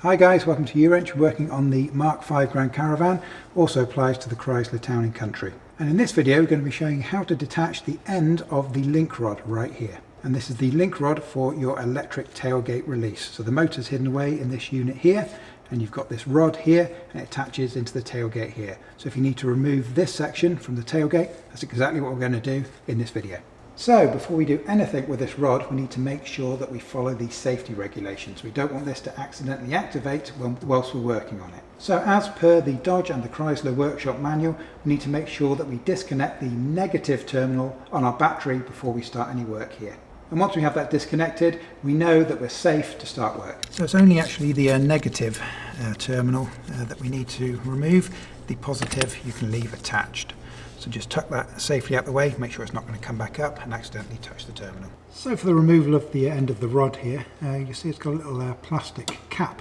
Hi guys, welcome to U-Wrench. Working on the Mark V Grand Caravan, also applies to the Chrysler Town & Country. And in this video we're going to be showing you how to detach the end of the link rod right here. And this is the link rod for your electric tailgate release. So the motor's hidden away in this unit here, and you've got this rod here and it attaches into the tailgate here. So if you need to remove this section from the tailgate, that's exactly what we're going to do in this video. So before we do anything with this rod, we need to make sure that we follow the safety regulations. We don't want this to accidentally activate whilst we're working on it. So as per the Dodge and the Chrysler workshop manual, we need to make sure that we disconnect the negative terminal on our battery before we start any work here. And once we have that disconnected, we know that we're safe to start work. So it's only actually the negative terminal that we need to remove. The positive you can leave attached. So just tuck that safely out the way, make sure it's not going to come back up and accidentally touch the terminal. So for the removal of the end of the rod here, you see it's got a little plastic cap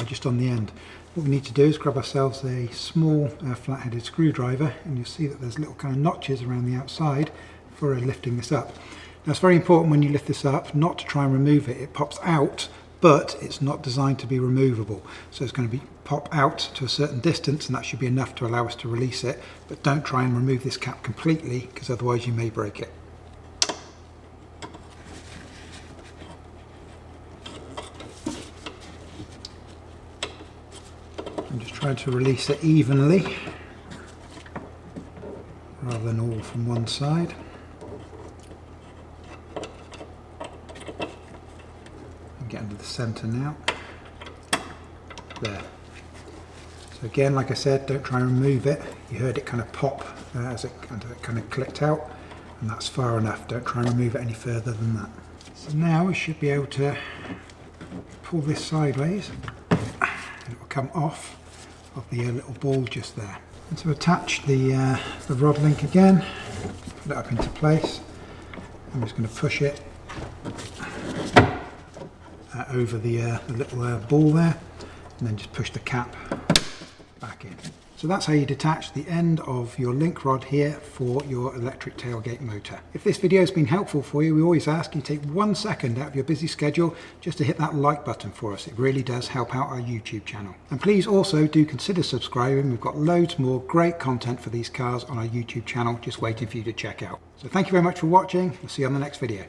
just on the end. What we need to do is grab ourselves a small flat-headed screwdriver, and you'll see that there's little kind of notches around the outside for lifting this up. Now it's very important when you lift this up not to try and remove it. It pops out, but it's not designed to be removable. So it's going to pop out to a certain distance, and that should be enough to allow us to release it. But don't try and remove this cap completely, because otherwise you may break it. I'm just trying to release it evenly, rather than all from one side. Get into the center now. There. So again, like I said, don't try and remove it. You heard it kind of pop as it kind of clicked out, and that's far enough. Don't try and remove it any further than that. So now we should be able to pull this sideways, and it will come off of the little ball just there. And to attach the rod link again, put it up into place. I'm just going to push it over the little ball there, and then just push the cap back in. So that's how you detach the end of your link rod here for your electric tailgate motor. If this video has been helpful for you, we always ask you take 1 second out of your busy schedule just to hit that like button for us. It really does help out our YouTube channel. And please also do consider subscribing. We've got loads more great content for these cars on our YouTube channel just waiting for you to check out. So thank you very much for watching. We'll see you on the next video.